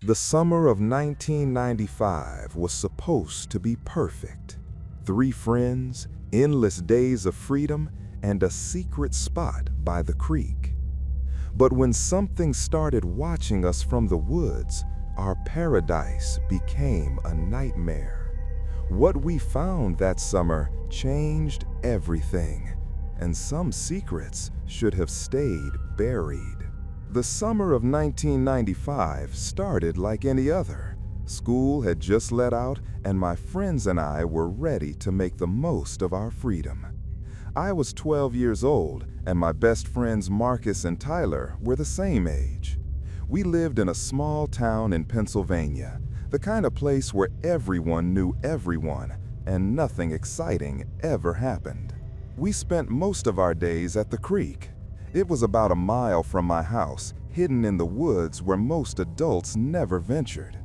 The summer of 1995 was supposed to be perfect. 3 friends, endless days of freedom, and a secret spot by the creek. But when something started watching us from the woods, our paradise became a nightmare. What we found that summer changed everything, and some secrets should have stayed buried. The summer of 1995 started like any other. School had just let out, and my friends and I were ready to make the most of our freedom. I was 12 years old, and my best friends Marcus and Tyler were the same age. We lived in a small town in Pennsylvania, the kind of place where everyone knew everyone, and nothing exciting ever happened. We spent most of our days at the creek. It was about a mile from my house, hidden in the woods where most adults never ventured.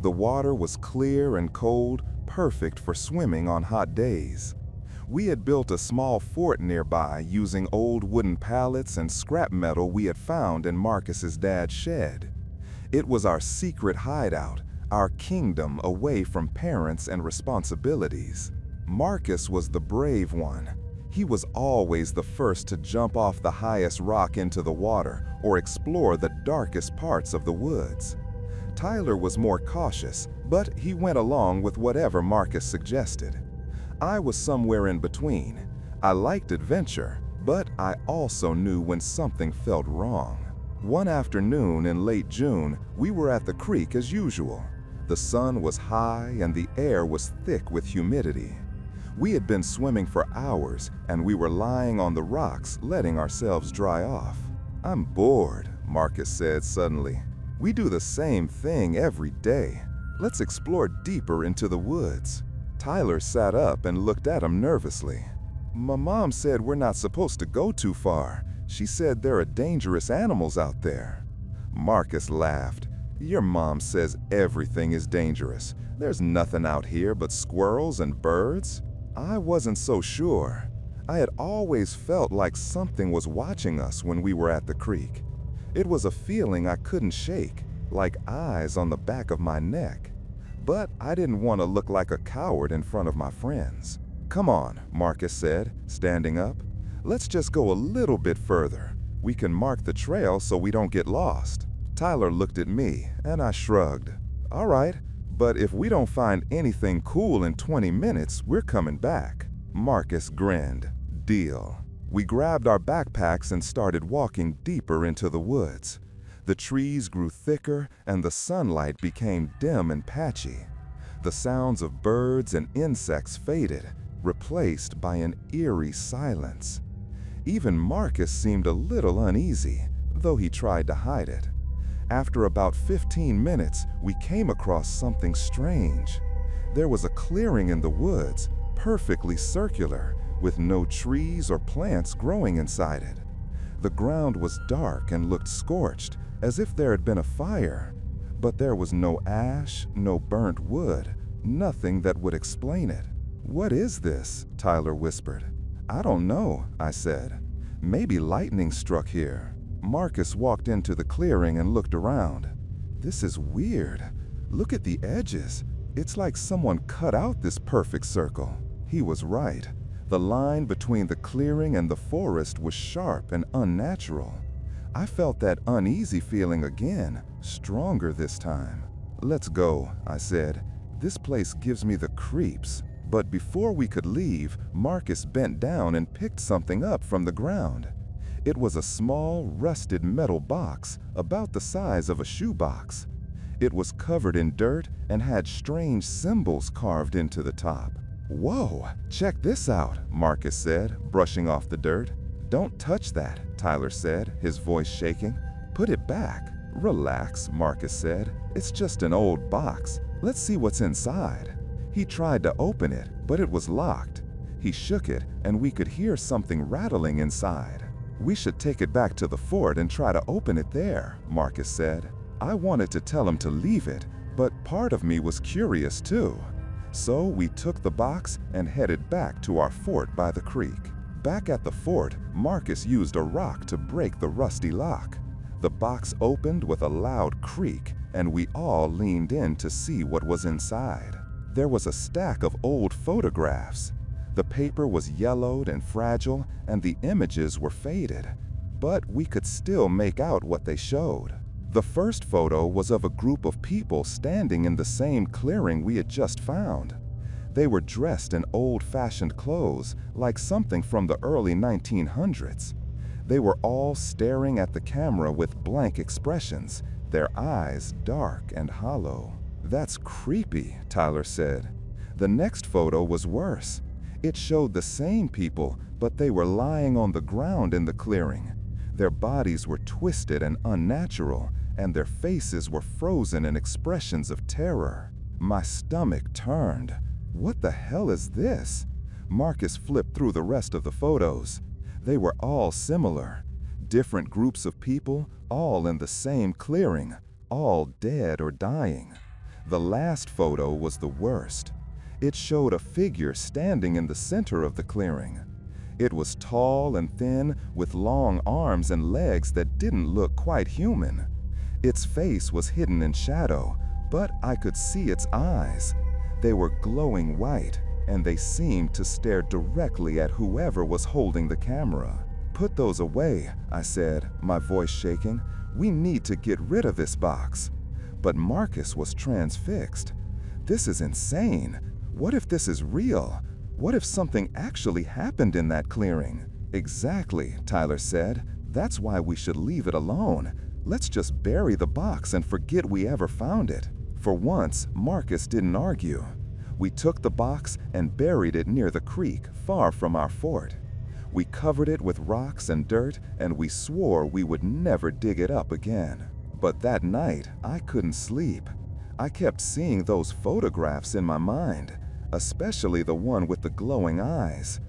The water was clear and cold, perfect for swimming on hot days. We had built a small fort nearby using old wooden pallets and scrap metal we had found in Marcus's dad's shed. It was our secret hideout, our kingdom away from parents and responsibilities. Marcus was the brave one. He was always the first to jump off the highest rock into the water or explore the darkest parts of the woods. Tyler was more cautious, but he went along with whatever Marcus suggested. I was somewhere in between. I liked adventure, but I also knew when something felt wrong. One afternoon in late June, we were at the creek as usual. The sun was high and the air was thick with humidity. We had been swimming for hours, and we were lying on the rocks, letting ourselves dry off. "I'm bored," Marcus said suddenly. "We do the same thing every day. Let's explore deeper into the woods." Tyler sat up and looked at him nervously. "My mom said we're not supposed to go too far. She said there are dangerous animals out there." Marcus laughed. "Your mom says everything is dangerous. There's nothing out here but squirrels and birds." I wasn't so sure. I had always felt like something was watching us when we were at the creek. It was a feeling I couldn't shake, like eyes on the back of my neck. But I didn't want to look like a coward in front of my friends. "Come on," Marcus said, standing up. "Let's just go a little bit further. We can mark the trail so we don't get lost." Tyler looked at me, and I shrugged. "All right, but if we don't find anything cool in 20 minutes, we're coming back." Marcus grinned. "Deal." We grabbed our backpacks and started walking deeper into the woods. The trees grew thicker and the sunlight became dim and patchy. The sounds of birds and insects faded, replaced by an eerie silence. Even Marcus seemed a little uneasy, though he tried to hide it. After about 15 minutes, we came across something strange. There was a clearing in the woods, perfectly circular, with no trees or plants growing inside it. The ground was dark and looked scorched, as if there had been a fire. But there was no ash, no burnt wood, nothing that would explain it. "What is this?" Tyler whispered. "I don't know," I said. "Maybe lightning struck here." Marcus walked into the clearing and looked around. "This is weird. Look at the edges. It's like someone cut out this perfect circle." He was right. The line between the clearing and the forest was sharp and unnatural. I felt that uneasy feeling again, stronger this time. "Let's go," I said. "This place gives me the creeps." But before we could leave, Marcus bent down and picked something up from the ground. It was a small, rusted metal box, about the size of a shoebox. It was covered in dirt and had strange symbols carved into the top. "Whoa, check this out," Marcus said, brushing off the dirt. "Don't touch that," Tyler said, his voice shaking. "Put it back." "Relax," Marcus said. "It's just an old box. Let's see what's inside." He tried to open it, but it was locked. He shook it, and we could hear something rattling inside. "We should take it back to the fort and try to open it there," Marcus said. I wanted to tell him to leave it, but part of me was curious too. So we took the box and headed back to our fort by the creek. Back at the fort, Marcus used a rock to break the rusty lock. The box opened with a loud creak, and we all leaned in to see what was inside. There was a stack of old photographs. The paper was yellowed and fragile, and the images were faded, but we could still make out what they showed. The first photo was of a group of people standing in the same clearing we had just found. They were dressed in old-fashioned clothes, like something from the early 1900s. They were all staring at the camera with blank expressions, their eyes dark and hollow. "That's creepy," Tyler said. The next photo was worse. It showed the same people, but they were lying on the ground in the clearing. Their bodies were twisted and unnatural, and their faces were frozen in expressions of terror. My stomach turned. What the hell is this? Marcus flipped through the rest of the photos. They were all similar. Different groups of people, all in the same clearing, all dead or dying. The last photo was the worst. It showed a figure standing in the center of the clearing. It was tall and thin, with long arms and legs that didn't look quite human. Its face was hidden in shadow, but I could see its eyes. They were glowing white, and they seemed to stare directly at whoever was holding the camera. "Put those away," I said, my voice shaking. "We need to get rid of this box." But Marcus was transfixed. "This is insane. What if this is real? What if something actually happened in that clearing?" "Exactly," Tyler said. "That's why we should leave it alone. Let's just bury the box and forget we ever found it." For once, Marcus didn't argue. We took the box and buried it near the creek, far from our fort. We covered it with rocks and dirt, and we swore we would never dig it up again. But that night, I couldn't sleep. I kept seeing those photographs in my mind, especially the one with the glowing eyes.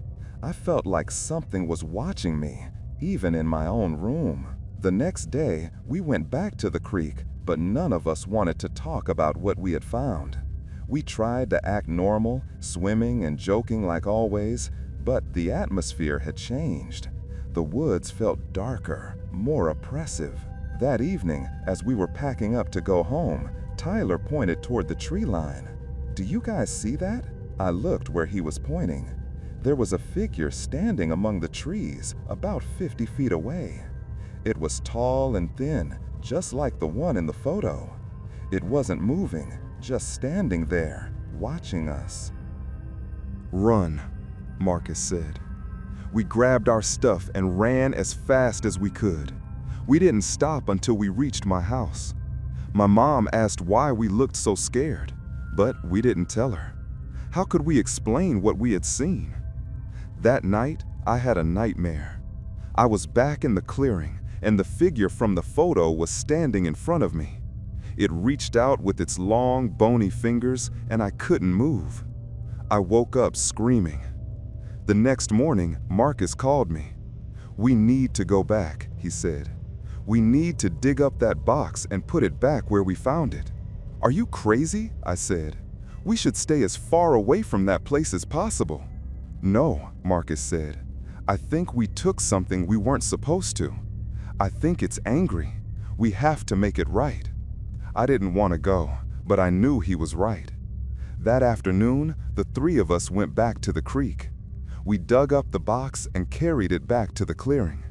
I felt like something was watching me, even in my own room. The next day, we went back to the creek, but none of us wanted to talk about what we had found. We tried to act normal, swimming and joking like always, but the atmosphere had changed. The woods felt darker, more oppressive. That evening, as we were packing up to go home, Tyler pointed toward the tree line. "Do you guys see that?" I looked where he was pointing. There was a figure standing among the trees, about 50 feet away. It was tall and thin, just like the one in the photo. It wasn't moving, just standing there, watching us. "Run," Marcus said. We grabbed our stuff and ran as fast as we could. We didn't stop until we reached my house. My mom asked why we looked so scared, but we didn't tell her. How could we explain what we had seen? That night, I had a nightmare. I was back in the clearing, and the figure from the photo was standing in front of me. It reached out with its long, bony fingers, and I couldn't move. I woke up screaming. The next morning, Marcus called me. "We need to go back," he said. "We need to dig up that box and put it back where we found it." "Are you crazy?" I said. "We should stay as far away from that place as possible." "No," Marcus said. "I think we took something we weren't supposed to. I think it's angry. We have to make it right." I didn't want to go, but I knew he was right. That afternoon, the three of us went back to the creek. We dug up the box and carried it back to the clearing.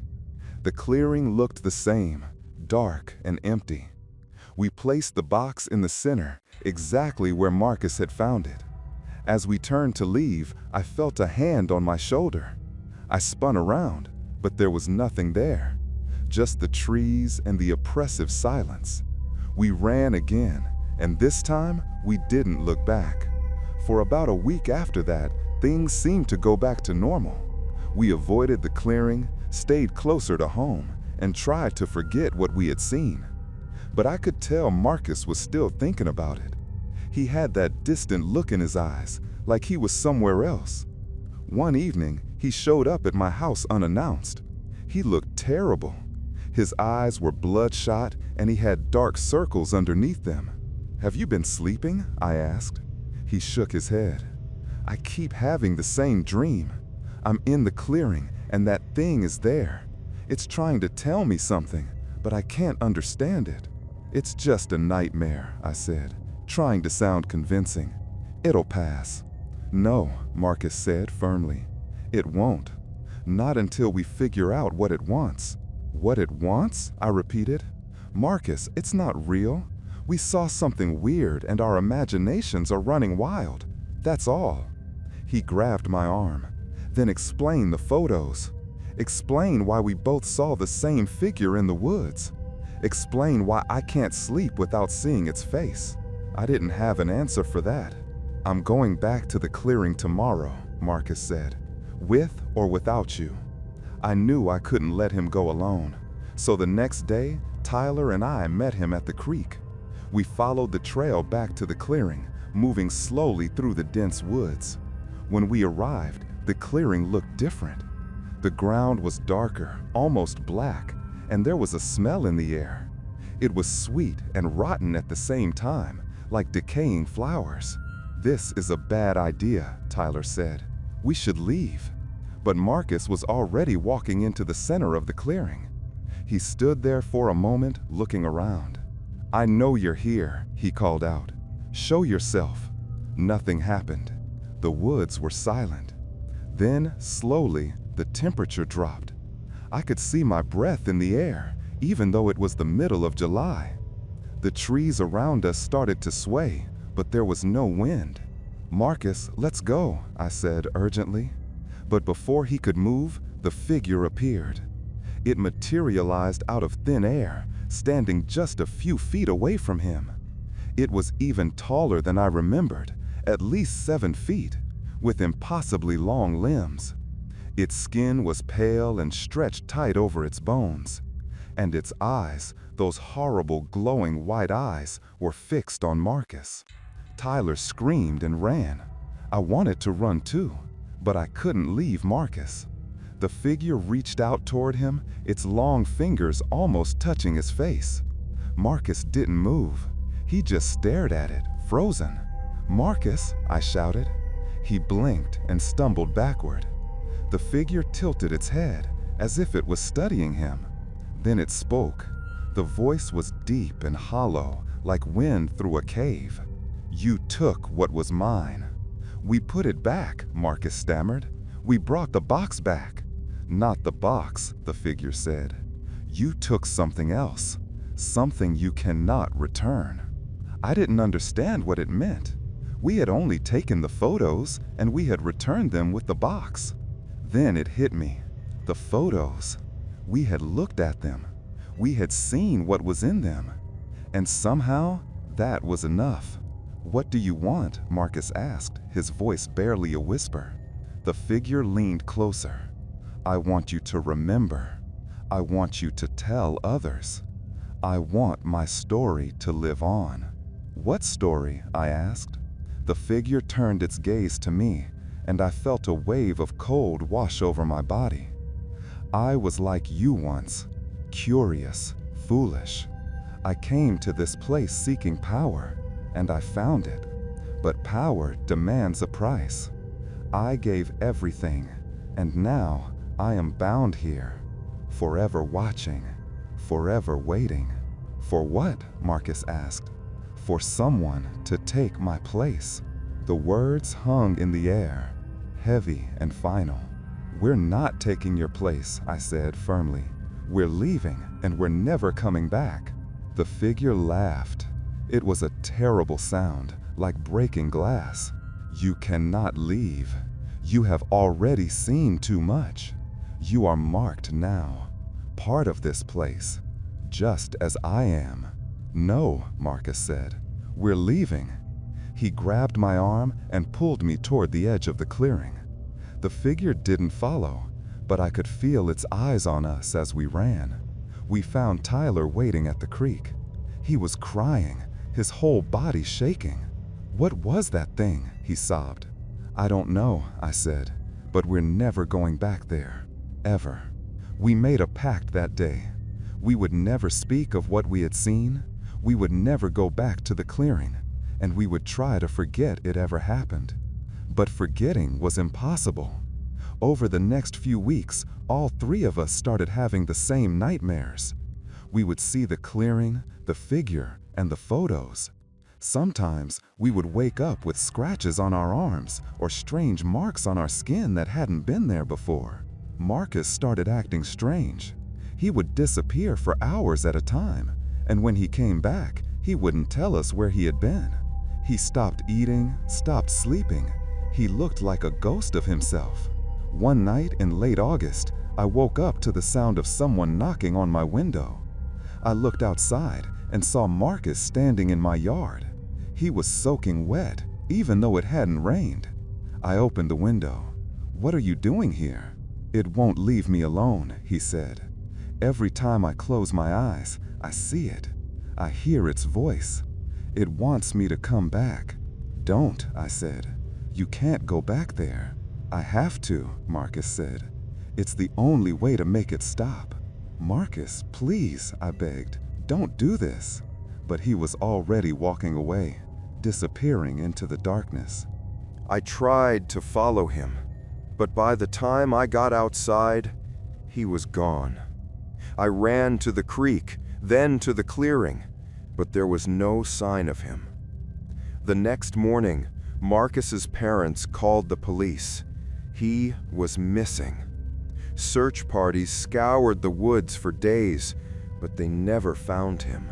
The clearing looked the same, dark and empty. We placed the box in the center, exactly where Marcus had found it. As we turned to leave, I felt a hand on my shoulder. I spun around, but there was nothing there, just the trees and the oppressive silence. We ran again, and this time we didn't look back. For about a week after that, things seemed to go back to normal. We avoided the clearing, stayed closer to home, and tried to forget what we had seen. But I could tell Marcus was still thinking about it. He had that distant look in his eyes, like he was somewhere else. One evening, he showed up at my house unannounced. He looked terrible. His eyes were bloodshot, and he had dark circles underneath them. "Have you been sleeping?" I asked. He shook his head. "I keep having the same dream. I'm in the clearing, and that thing is there. It's trying to tell me something, but I can't understand it." "It's just a nightmare," I said, trying to sound convincing. "It'll pass." "No," Marcus said firmly. "It won't. Not until we figure out what it wants." "What it wants?" I repeated. "Marcus, it's not real. We saw something weird and our imaginations are running wild. That's all." He grabbed my arm. "Then explain the photos. Explain why we both saw the same figure in the woods. Explain why I can't sleep without seeing its face." I didn't have an answer for that. "I'm going back to the clearing tomorrow," Marcus said, "with or without you." I knew I couldn't let him go alone. So the next day, Tyler and I met him at the creek. We followed the trail back to the clearing, moving slowly through the dense woods. When we arrived, the clearing looked different. The ground was darker, almost black, and there was a smell in the air. It was sweet and rotten at the same time, like decaying flowers. "This is a bad idea," Tyler said. "We should leave." But Marcus was already walking into the center of the clearing. He stood there for a moment, looking around. "I know you're here," he called out. "Show yourself." Nothing happened. The woods were silent. Then, slowly, the temperature dropped. I could see my breath in the air, even though it was the middle of July. The trees around us started to sway, but there was no wind. "Marcus, let's go," I said urgently. But before he could move, the figure appeared. It materialized out of thin air, standing just a few feet away from him. It was even taller than I remembered, at least 7 feet, with impossibly long limbs. Its skin was pale and stretched tight over its bones, and its eyes, those horrible glowing white eyes, were fixed on Marcus. Tyler screamed and ran. I wanted to run too, but I couldn't leave Marcus. The figure reached out toward him, its long fingers almost touching his face. Marcus didn't move. He just stared at it, frozen. "Marcus," I shouted. He blinked and stumbled backward. The figure tilted its head, as if it was studying him. Then it spoke. The voice was deep and hollow, like wind through a cave. "You took what was mine." "We put it back," Marcus stammered. "We brought the box back." "Not the box," the figure said. "You took something else, something you cannot return." I didn't understand what it meant. We had only taken the photos, and we had returned them with the box. Then it hit me. The photos. We had looked at them. We had seen what was in them. And somehow, that was enough. "What do you want?" Marcus asked, his voice barely a whisper. The figure leaned closer. "I want you to remember. I want you to tell others. I want my story to live on." "What story?" I asked. The figure turned its gaze to me, and I felt a wave of cold wash over my body. "I was like you once, curious, foolish. I came to this place seeking power, and I found it. But power demands a price. I gave everything, and now I am bound here, forever watching, forever waiting." "For what?" Marcus asked. "For someone to take my place." The words hung in the air, heavy and final. "We're not taking your place," I said firmly. "We're leaving, and we're never coming back." The figure laughed. It was a terrible sound, like breaking glass. "You cannot leave. You have already seen too much. You are marked now, part of this place, just as I am." "No," Marcus said. "We're leaving." He grabbed my arm and pulled me toward the edge of the clearing. The figure didn't follow, but I could feel its eyes on us as we ran. We found Tyler waiting at the creek. He was crying, his whole body shaking. "What was that thing?" he sobbed. "I don't know," I said, "but we're never going back there, ever." We made a pact that day. We would never speak of what we had seen. We would never go back to the clearing, and we would try to forget it ever happened. But forgetting was impossible. Over the next few weeks, all 3 of us started having the same nightmares. We would see the clearing, the figure, and the photos. Sometimes we would wake up with scratches on our arms or strange marks on our skin that hadn't been there before. Marcus started acting strange. He would disappear for hours at a time, and when he came back, he wouldn't tell us where he had been. He stopped eating, stopped sleeping. He looked like a ghost of himself. One night in late August, I woke up to the sound of someone knocking on my window. I looked outside and saw Marcus standing in my yard. He was soaking wet, even though it hadn't rained. I opened the window. "What are you doing here?" "It won't leave me alone," he said. "Every time I close my eyes, I see it. I hear its voice. It wants me to come back." "Don't," I said. "You can't go back there." "I have to," Marcus said. "It's the only way to make it stop." "Marcus, please," I begged. "Don't do this." But he was already walking away, disappearing into the darkness. I tried to follow him, but by the time I got outside, he was gone. I ran to the creek, then to the clearing, but there was no sign of him. The next morning, Marcus's parents called the police. He was missing. Search parties scoured the woods for days, but they never found him.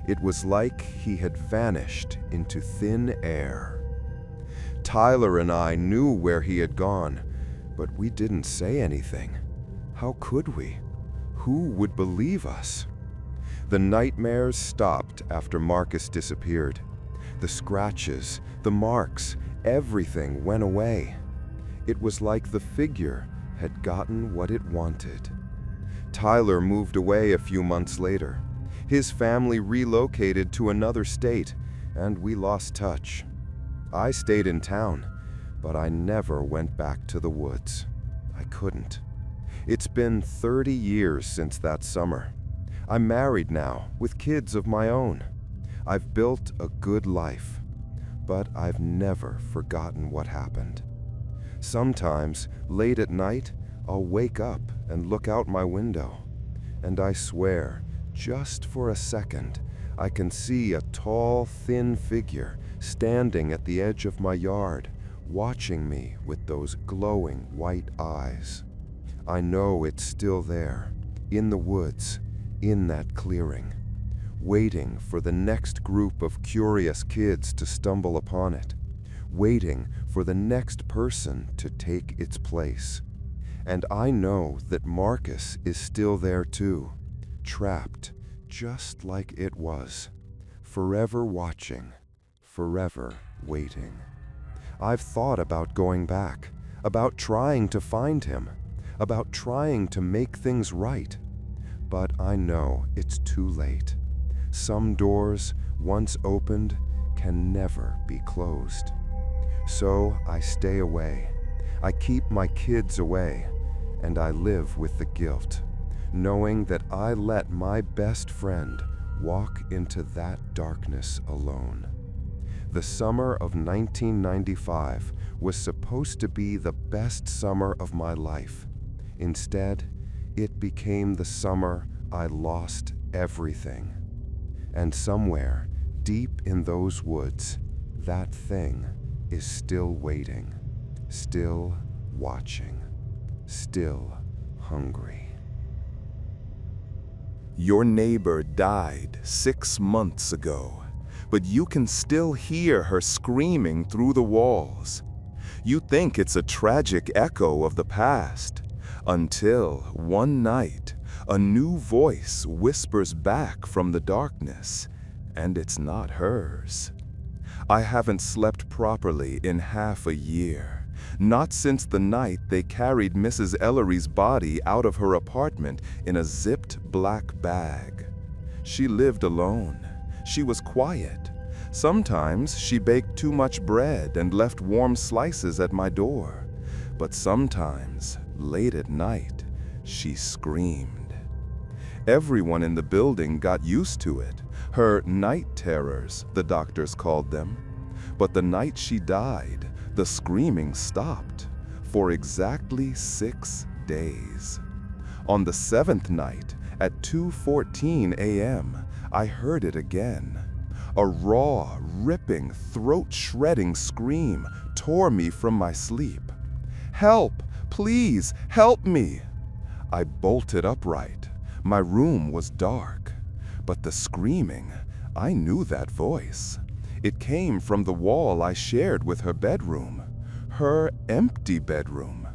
It was like he had vanished into thin air. Tyler and I knew where he had gone, but we didn't say anything. How could we? Who would believe us? The nightmares stopped after Marcus disappeared. The scratches, the marks, everything went away. It was like the figure had gotten what it wanted. Tyler moved away a few months later. His family relocated to another state, and we lost touch. I stayed in town, but I never went back to the woods. I couldn't. It's been 30 years since that summer. I'm married now, with kids of my own. I've built a good life, but I've never forgotten what happened. Sometimes, late at night, I'll wake up and look out my window, and I swear, just for a second, I can see a tall, thin figure standing at the edge of my yard, watching me with those glowing white eyes. I know it's still there, in the woods, in that clearing, waiting for the next group of curious kids to stumble upon it, waiting for the next person to take its place. And I know that Marcus is still there too, trapped just like it was, forever watching, forever waiting. I've thought about going back, about trying to find him, about trying to make things right. But I know it's too late. Some doors, once opened, can never be closed. So I stay away. I keep my kids away, and I live with the guilt, knowing that I let my best friend walk into that darkness alone. The summer of 1995 was supposed to be the best summer of my life. Instead, it became the summer I lost everything. And somewhere, deep in those woods, that thing is still waiting, still watching, still hungry. Your neighbor died 6 months ago, but you can still hear her screaming through the walls. You think it's a tragic echo of the past, until one night, a new voice whispers back from the darkness, and it's not hers. I haven't slept properly in half a year, not since the night they carried Mrs. Ellery's body out of her apartment in a zipped black bag. She lived alone. She was quiet. Sometimes she baked too much bread and left warm slices at my door. But sometimes, late at night, she screamed. Everyone in the building got used to it. Her night terrors, the doctors called them. But the night she died, the screaming stopped for exactly 6 days. On the 7th night, At 2:14 a.m., I heard it again. A raw, ripping, throat-shredding scream tore me from my sleep. "Help! Please, help me!" I bolted upright. My room was dark. But the screaming, I knew that voice. It came from the wall I shared with her bedroom. Her empty bedroom.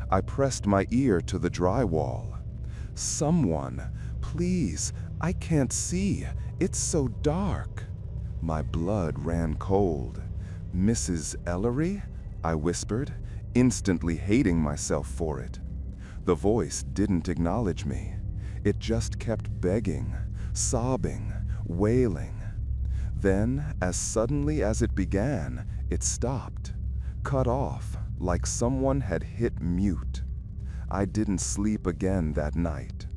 I pressed my ear to the drywall. "Someone, please, I can't see. It's so dark." My blood ran cold. "Mrs. Ellery?" I whispered, instantly hating myself for it. The voice didn't acknowledge me. It just kept begging, sobbing, wailing. Then, as suddenly as it began, it stopped, cut off, like someone had hit mute. I didn't sleep again that night.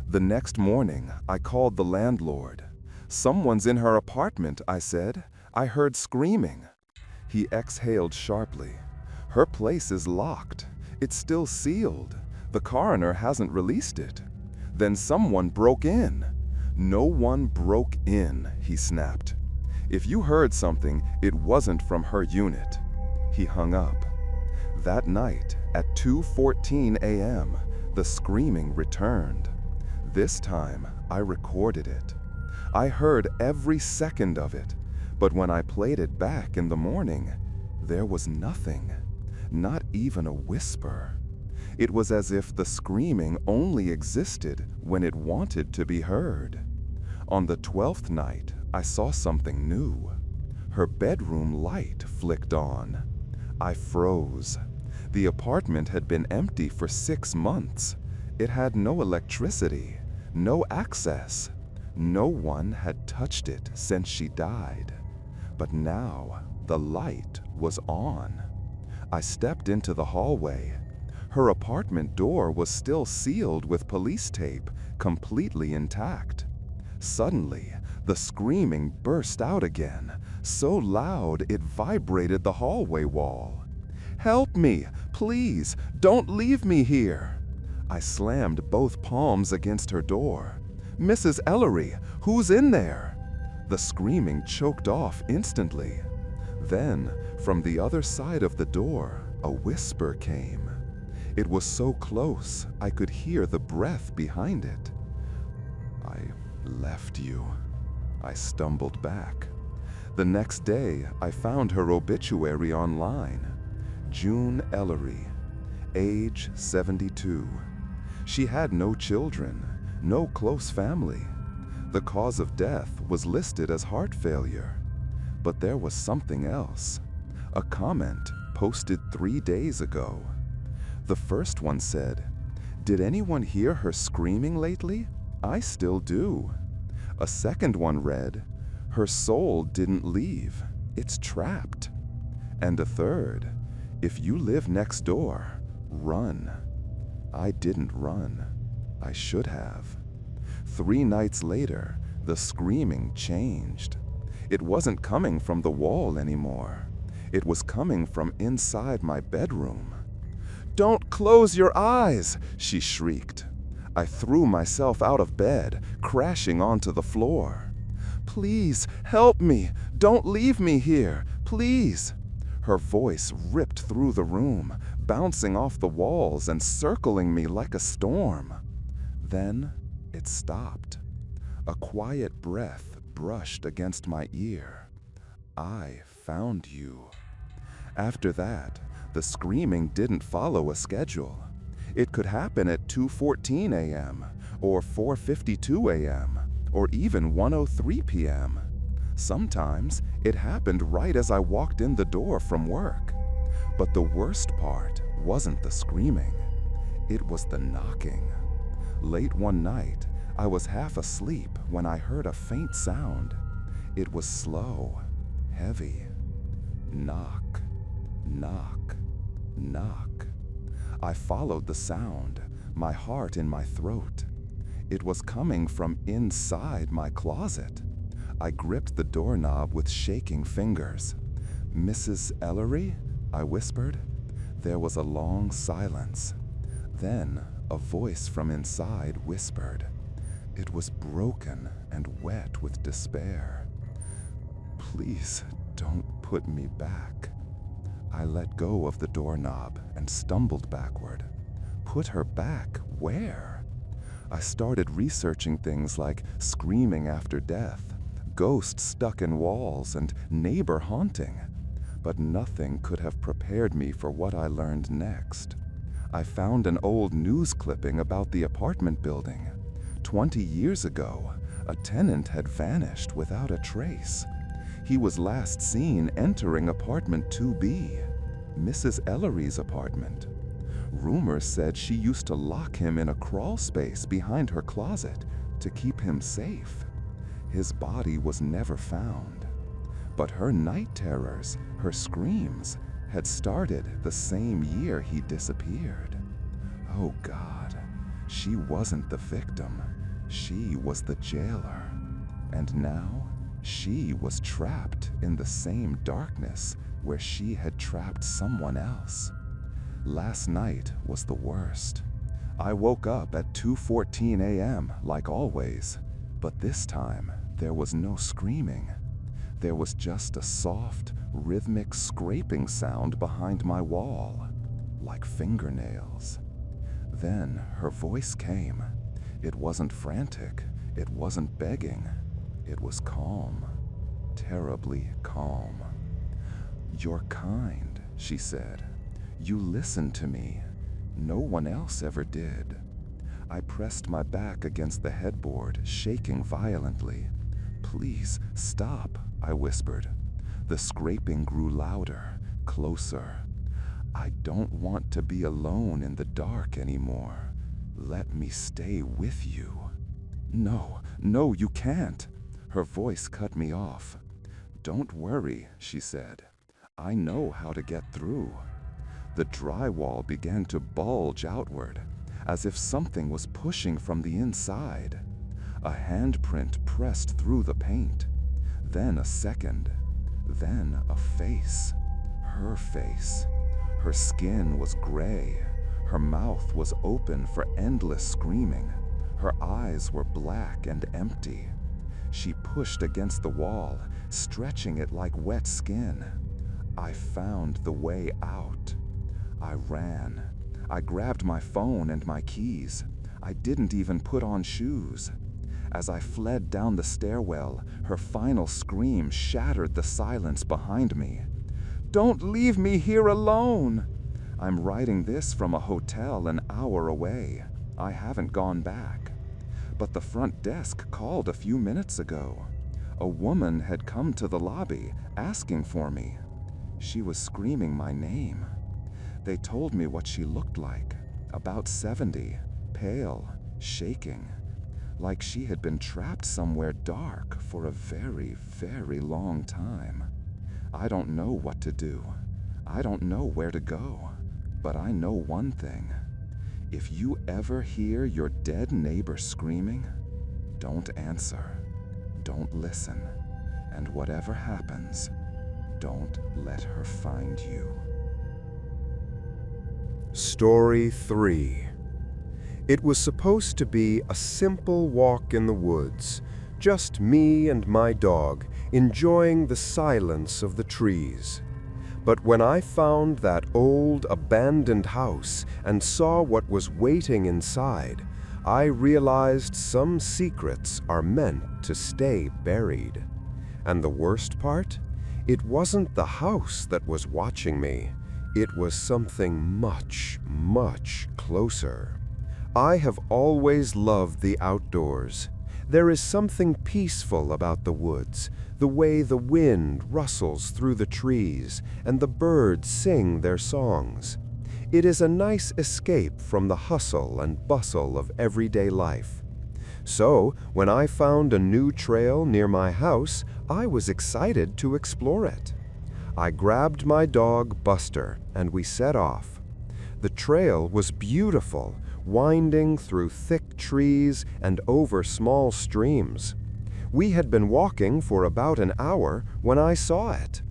The next morning, I called the landlord. "Someone's in her apartment," I said. "I heard screaming." He exhaled sharply. "Her place is locked. It's still sealed. The coroner hasn't released it." "Then someone broke in." "No one broke in," he snapped. "If you heard something, it wasn't from her unit." He hung up. That night, at 2:14 a.m., the screaming returned. This time, I recorded it. I heard every second of it, but when I played it back in the morning, there was nothing, not even a whisper. It was as if the screaming only existed when it wanted to be heard. On the 12th night, I saw something new. Her bedroom light flicked on. I froze. The apartment had been empty for 6 months. It had no electricity, no access. No one had touched it since she died. But now, the light was on. I stepped into the hallway. Her apartment door was still sealed with police tape, completely intact. Suddenly, the screaming burst out again, so loud it vibrated the hallway wall. "Help me! Please, don't leave me here!" I slammed both palms against her door. "Mrs. Ellery, who's in there?" The screaming choked off instantly. Then, from the other side of the door, a whisper came. It was so close, I could hear the breath behind it. "I left you." I stumbled back. The next day, I found her obituary online. June Ellery, age 72. She had no children, no close family. The cause of death was listed as heart failure. But there was something else. A comment posted 3 days ago. The first one said, "Did anyone hear her screaming lately? I still do." A second one read, "Her soul didn't leave. It's trapped." And a third, "If you live next door, run." I didn't run. I should have. 3 nights later, the screaming changed. It wasn't coming from the wall anymore. It was coming from inside my bedroom. "Don't close your eyes!" she shrieked. I threw myself out of bed, crashing onto the floor. "Please, help me! Don't leave me here! Please!" Her voice ripped through the room, bouncing off the walls and circling me like a storm. Then it stopped. A quiet breath brushed against my ear. "I found you." After that, the screaming didn't follow a schedule. It could happen at 2:14 a.m., or 4:52 a.m., or even 1:03 p.m. Sometimes it happened right as I walked in the door from work. But the worst part wasn't the screaming. It was the knocking. Late one night, I was half asleep when I heard a faint sound. It was slow, heavy. Knock, knock, knock. I followed the sound, my heart in my throat. It was coming from inside my closet. I gripped the doorknob with shaking fingers. "Mrs. Ellery?" I whispered. There was a long silence. Then a voice from inside whispered, It was broken and wet with despair. Please don't put me back. I let go of the doorknob and stumbled backward. Put her back where? I started researching things like screaming after death, ghosts stuck in walls, and neighbor haunting. But nothing could have prepared me for what I learned next. I found an old news clipping about the apartment building. 20 years ago, a tenant had vanished without a trace. He was last seen entering apartment 2B, Mrs. Ellery's apartment. Rumors said she used to lock him in a crawl space behind her closet to keep him safe. His body was never found. But her night terrors, her screams, had started the same year he disappeared. Oh God, she wasn't the victim. She was the jailer. And now, she was trapped in the same darkness where she had trapped someone else. Last night was the worst. I woke up at 2:14 a.m. like always, but this time there was no screaming. There was just a soft, rhythmic scraping sound behind my wall, like fingernails. Then her voice came. It wasn't frantic, it wasn't begging. It was calm, terribly calm. "You're kind," she said. "You listen to me. No one else ever did." I pressed my back against the headboard, shaking violently. "Please, stop," I whispered. The scraping grew louder, closer. "I don't want to be alone in the dark anymore. Let me stay with you." No, you can't." Her voice cut me off. "Don't worry," she said. "I know how to get through." The drywall began to bulge outward, as if something was pushing from the inside. A handprint pressed through the paint. Then a second. Then a face. Her face. Her skin was gray. Her mouth was open for endless screaming. Her eyes were black and empty. She pushed against the wall, stretching it like wet skin. I found the way out. I ran. I grabbed my phone and my keys. I didn't even put on shoes. As I fled down the stairwell, her final scream shattered the silence behind me. "Don't leave me here alone!" I'm writing this from a hotel an hour away. I haven't gone back. But the front desk called a few minutes ago. A woman had come to the lobby, asking for me. She was screaming my name. They told me what she looked like, about 70, pale, shaking, like she had been trapped somewhere dark for a very, very long time. I don't know what to do. I don't know where to go. But I know one thing. If you ever hear your dead neighbor screaming, don't answer. Don't listen. And whatever happens, don't let her find you. Story 3. It was supposed to be a simple walk in the woods, just me and my dog enjoying the silence of the trees. But when I found that old abandoned house and saw what was waiting inside, I realized some secrets are meant to stay buried. And the worst part? It wasn't the house that was watching me. It was something much, much closer. I have always loved the outdoors. There is something peaceful about the woods, the way the wind rustles through the trees and the birds sing their songs. It is a nice escape from the hustle and bustle of everyday life. So, when I found a new trail near my house, I was excited to explore it. I grabbed my dog, Buster, and we set off. The trail was beautiful, winding through thick trees and over small streams. We had been walking for about an hour when I saw it.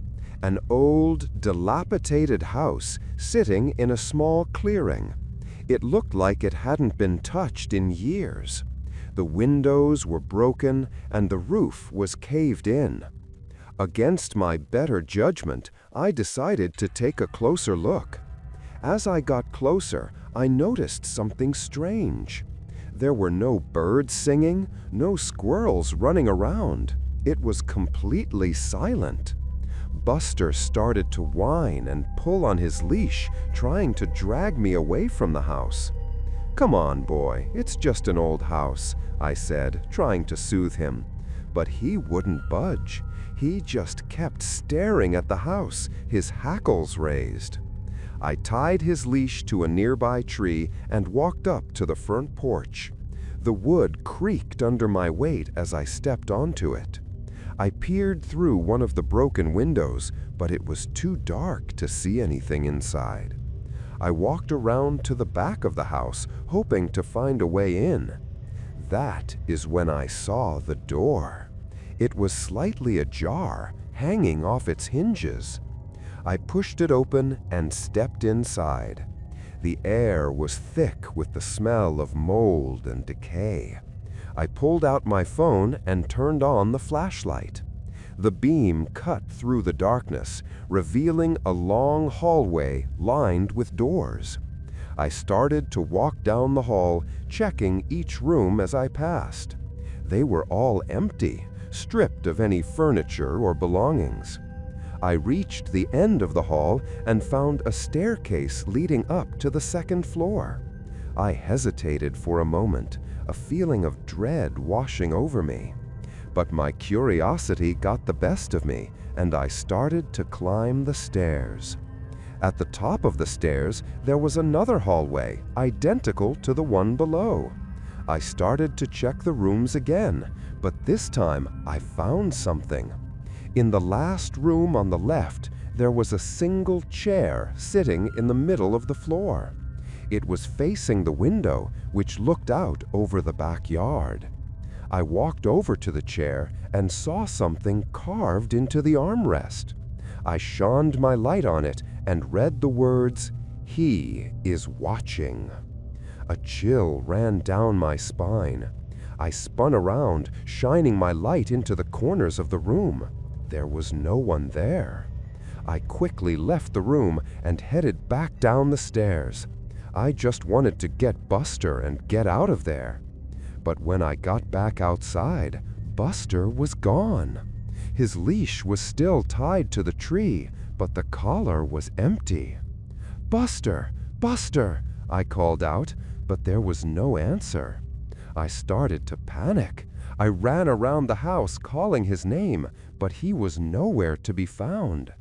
An old, dilapidated house sitting in a small clearing. It looked like it hadn't been touched in years. The windows were broken and the roof was caved in. Against my better judgment, I decided to take a closer look. As I got closer, I noticed something strange. There were no birds singing, no squirrels running around. It was completely silent. Buster started to whine and pull on his leash, trying to drag me away from the house. "Come on, boy, it's just an old house," I said, trying to soothe him. But he wouldn't budge. He just kept staring at the house, his hackles raised. I tied his leash to a nearby tree and walked up to the front porch. The wood creaked under my weight as I stepped onto it. I peered through one of the broken windows, but it was too dark to see anything inside. I walked around to the back of the house, hoping to find a way in. That is when I saw the door. It was slightly ajar, hanging off its hinges. I pushed it open and stepped inside. The air was thick with the smell of mold and decay. I pulled out my phone and turned on the flashlight. The beam cut through the darkness, revealing a long hallway lined with doors. I started to walk down the hall, checking each room as I passed. They were all empty, stripped of any furniture or belongings. I reached the end of the hall and found a staircase leading up to the second floor. I hesitated for a moment, a feeling of dread washing over me. But my curiosity got the best of me, and I started to climb the stairs. At the top of the stairs, there was another hallway, identical to the one below. I started to check the rooms again, but this time I found something. In the last room on the left, there was a single chair sitting in the middle of the floor. It was facing the window, which looked out over the backyard. I walked over to the chair and saw something carved into the armrest. I shined my light on it and read the words, "He is watching." A chill ran down my spine. I spun around, shining my light into the corners of the room. There was no one there. I quickly left the room and headed back down the stairs. I just wanted to get Buster and get out of there. But when I got back outside, Buster was gone. His leash was still tied to the tree, but the collar was empty. "Buster! Buster!" I called out, but there was no answer. I started to panic. I ran around the house calling his name, but he was nowhere to be found.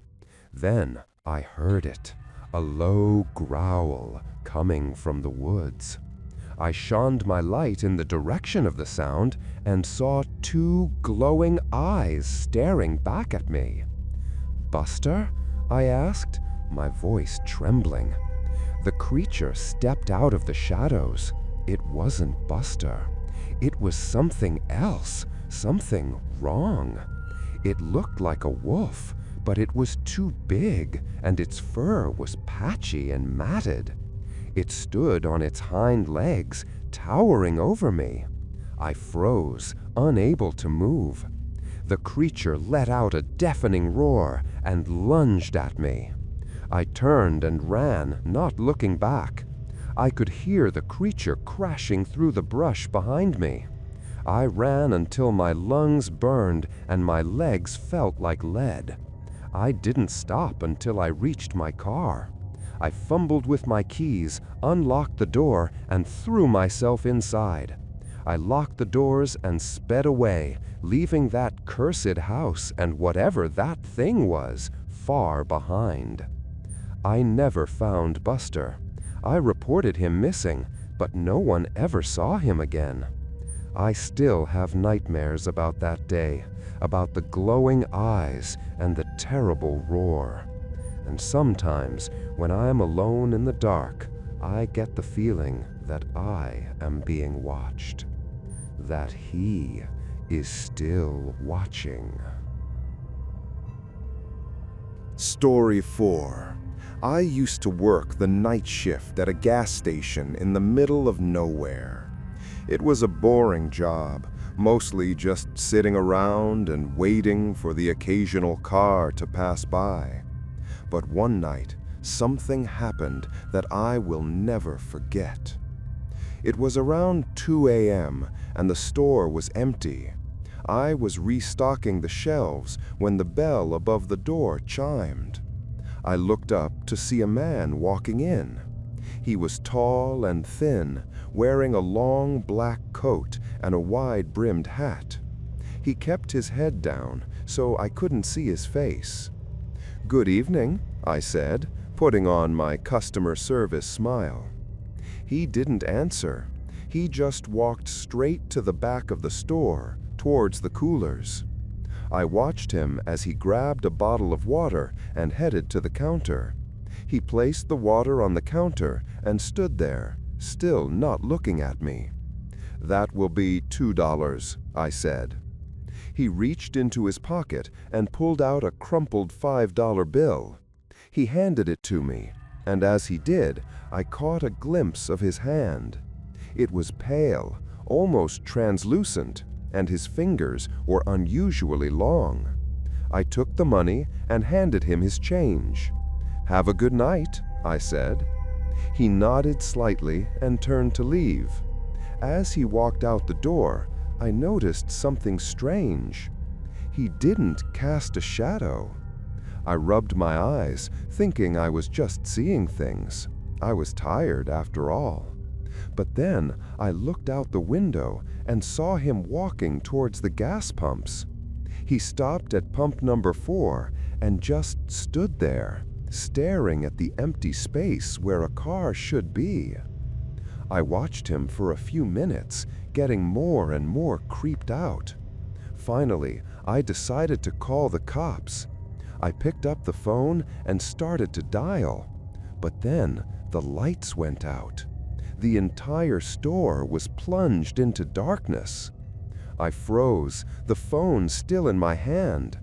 Then I heard it, a low growl coming from the woods. I shined my light in the direction of the sound and saw two glowing eyes staring back at me. "Buster?" I asked, my voice trembling. The creature stepped out of the shadows. It wasn't Buster. It was something else, something wrong. It looked like a wolf, but it was too big, and its fur was patchy and matted. It stood on its hind legs, towering over me. I froze, unable to move. The creature let out a deafening roar and lunged at me. I turned and ran, not looking back. I could hear the creature crashing through the brush behind me. I ran until my lungs burned and my legs felt like lead. I didn't stop until I reached my car. I fumbled with my keys, unlocked the door, and threw myself inside. I locked the doors and sped away, leaving that cursed house and whatever that thing was far behind. I never found Buster. I reported him missing, but no one ever saw him again. I still have nightmares about that day, about the glowing eyes and the terrible roar. And sometimes, when I am alone in the dark, I get the feeling that I am being watched, that he is still watching. Story 4. I used to work the night shift at a gas station in the middle of nowhere. It was a boring job, mostly just sitting around and waiting for the occasional car to pass by. But one night, something happened that I will never forget. It was around 2 a.m. and the store was empty. I was restocking the shelves when the bell above the door chimed. I looked up to see a man walking in. He was tall and thin, wearing a long black coat and a wide-brimmed hat. He kept his head down, so I couldn't see his face. "Good evening," I said, putting on my customer service smile. He didn't answer. He just walked straight to the back of the store, towards the coolers. I watched him as he grabbed a bottle of water and headed to the counter. He placed the water on the counter and stood there, still not looking at me. "That will be $2, I said. He reached into his pocket and pulled out a crumpled $5 bill. He handed it to me, and as he did, I caught a glimpse of his hand. It was pale, almost translucent, and his fingers were unusually long. I took the money and handed him his change. "Have a good night," I said. He nodded slightly and turned to leave. As he walked out the door, I noticed something strange. He didn't cast a shadow. I rubbed my eyes, thinking I was just seeing things. I was tired after all. But then I looked out the window and saw him walking towards the gas pumps. He stopped at pump number 4 and just stood there, staring at the empty space where a car should be. I watched him for a few minutes, getting more and more creeped out. Finally, I decided to call the cops. I picked up the phone and started to dial. But then the lights went out. The entire store was plunged into darkness. I froze, the phone still in my hand.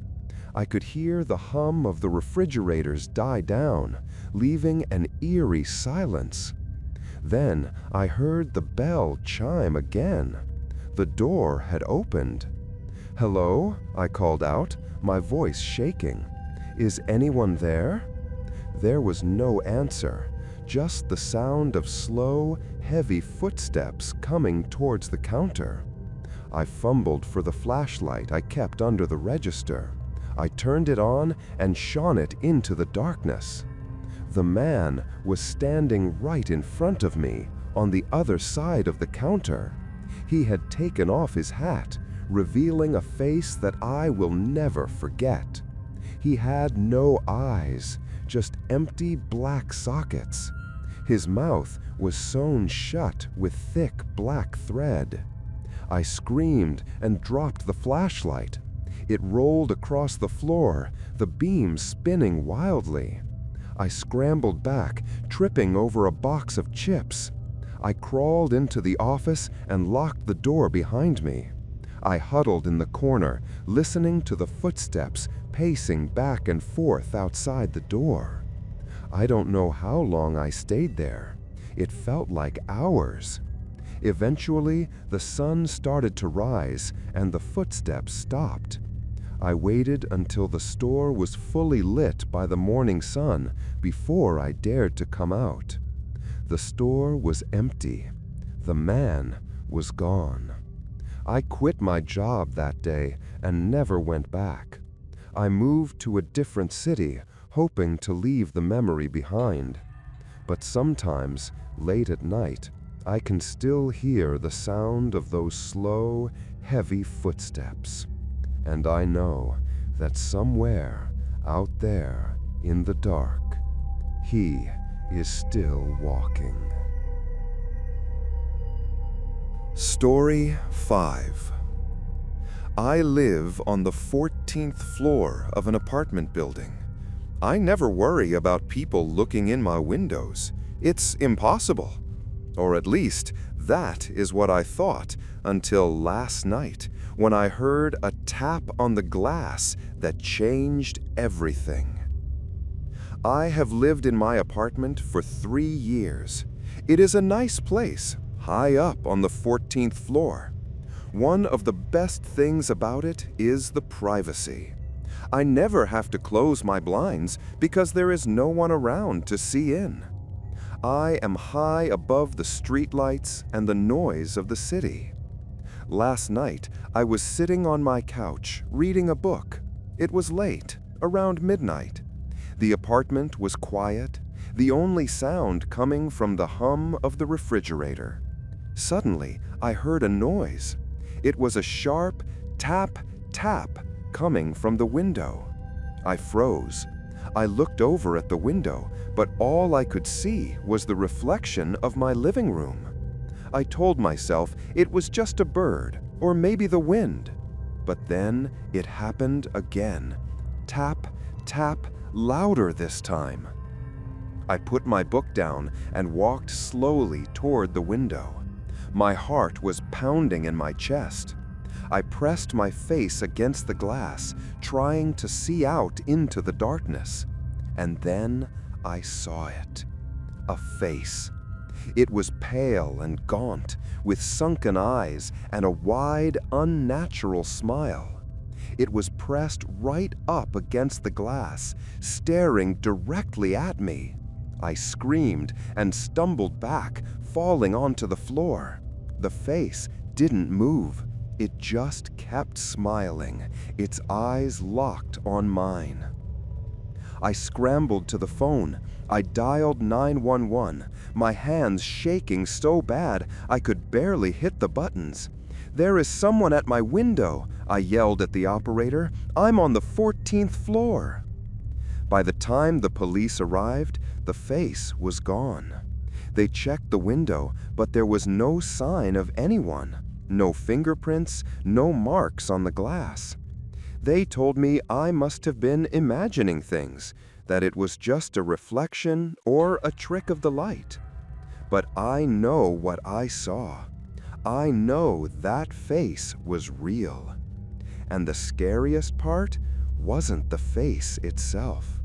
I could hear the hum of the refrigerators die down, leaving an eerie silence. Then I heard the bell chime again. The door had opened. "Hello?" I called out, my voice shaking. "Is anyone there?" There was no answer, just the sound of slow, heavy footsteps coming towards the counter. I fumbled for the flashlight I kept under the register. I turned it on and shone it into the darkness. The man was standing right in front of me, on the other side of the counter. He had taken off his hat, revealing a face that I will never forget. He had no eyes, just empty black sockets. His mouth was sewn shut with thick black thread. I screamed and dropped the flashlight. It rolled across the floor, the beam spinning wildly. I scrambled back, tripping over a box of chips. I crawled into the office and locked the door behind me. I huddled in the corner, listening to the footsteps pacing back and forth outside the door. I don't know how long I stayed there. It felt like hours. Eventually, the sun started to rise and the footsteps stopped. I waited until the store was fully lit by the morning sun before I dared to come out. The store was empty. The man was gone. I quit my job that day and never went back. I moved to a different city, hoping to leave the memory behind. But sometimes, late at night, I can still hear the sound of those slow, heavy footsteps. And I know that somewhere out there in the dark, he is still walking. Story 5. I live on the 14th floor of an apartment building. I never worry about people looking in my windows. It's impossible. Or at least, that is what I thought until last night when I heard a tap on the glass that changed everything. I have lived in my apartment for 3 years. It is a nice place, high up on the 14th floor. One of the best things about it is the privacy. I never have to close my blinds because there is no one around to see in. I am high above the streetlights and the noise of the city. Last night, I was sitting on my couch reading a book. It was late, around midnight. The apartment was quiet, the only sound coming from the hum of the refrigerator. Suddenly, I heard a noise. It was a sharp tap, tap coming from the window. I froze. I looked over at the window, but all I could see was the reflection of my living room. I told myself it was just a bird, or maybe the wind. But then it happened again. Tap, tap, louder this time. I put my book down and walked slowly toward the window. My heart was pounding in my chest. I pressed my face against the glass, trying to see out into the darkness. And then I saw it. A face. It was pale and gaunt, with sunken eyes and a wide, unnatural smile. It was pressed right up against the glass, staring directly at me. I screamed and stumbled back, falling onto the floor. The face didn't move. It just kept smiling, its eyes locked on mine. I scrambled to the phone. I dialed 911, my hands shaking so bad I could barely hit the buttons. "There is someone at my window," I yelled at the operator. "I'm on the 14th floor." By the time the police arrived, the face was gone. They checked the window, but there was no sign of anyone. No fingerprints, no marks on the glass. They told me I must have been imagining things, that it was just a reflection or a trick of the light. But I know what I saw. I know that face was real. And the scariest part wasn't the face itself.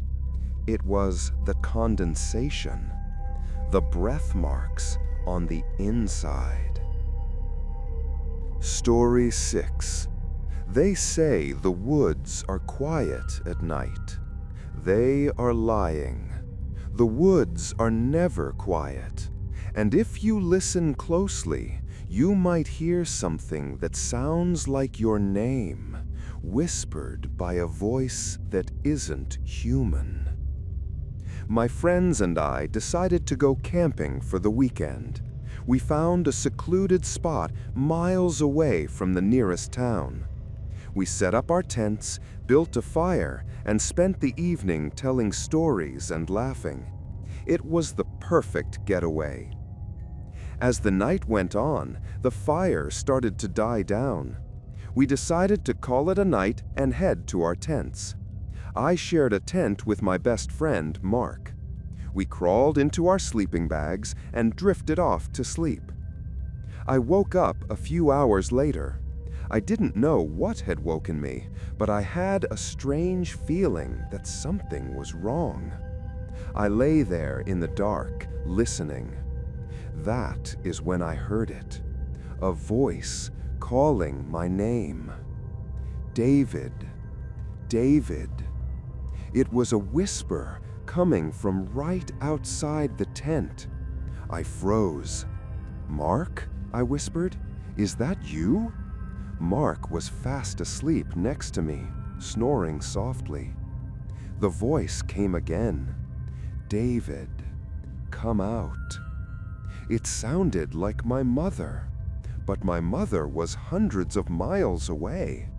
It was the condensation, the breath marks on the inside. Story 6. They say the woods are quiet at night. They are lying. The woods are never quiet. And if you listen closely, you might hear something that sounds like your name, whispered by a voice that isn't human. My friends and I decided to go camping for the weekend. We found a secluded spot miles away from the nearest town. We set up our tents, built a fire, and spent the evening telling stories and laughing. It was the perfect getaway. As the night went on, the fire started to die down. We decided to call it a night and head to our tents. I shared a tent with my best friend, Mark. We crawled into our sleeping bags and drifted off to sleep. I woke up a few hours later. I didn't know what had woken me, but I had a strange feeling that something was wrong. I lay there in the dark, listening. That is when I heard it. A voice calling my name. David. David. It was a whisper coming from right outside the tent. I froze. "Mark?" I whispered. "Is that you?" Mark was fast asleep next to me, snoring softly. The voice came again. "David, come out." It sounded like my mother, but my mother was hundreds of miles away.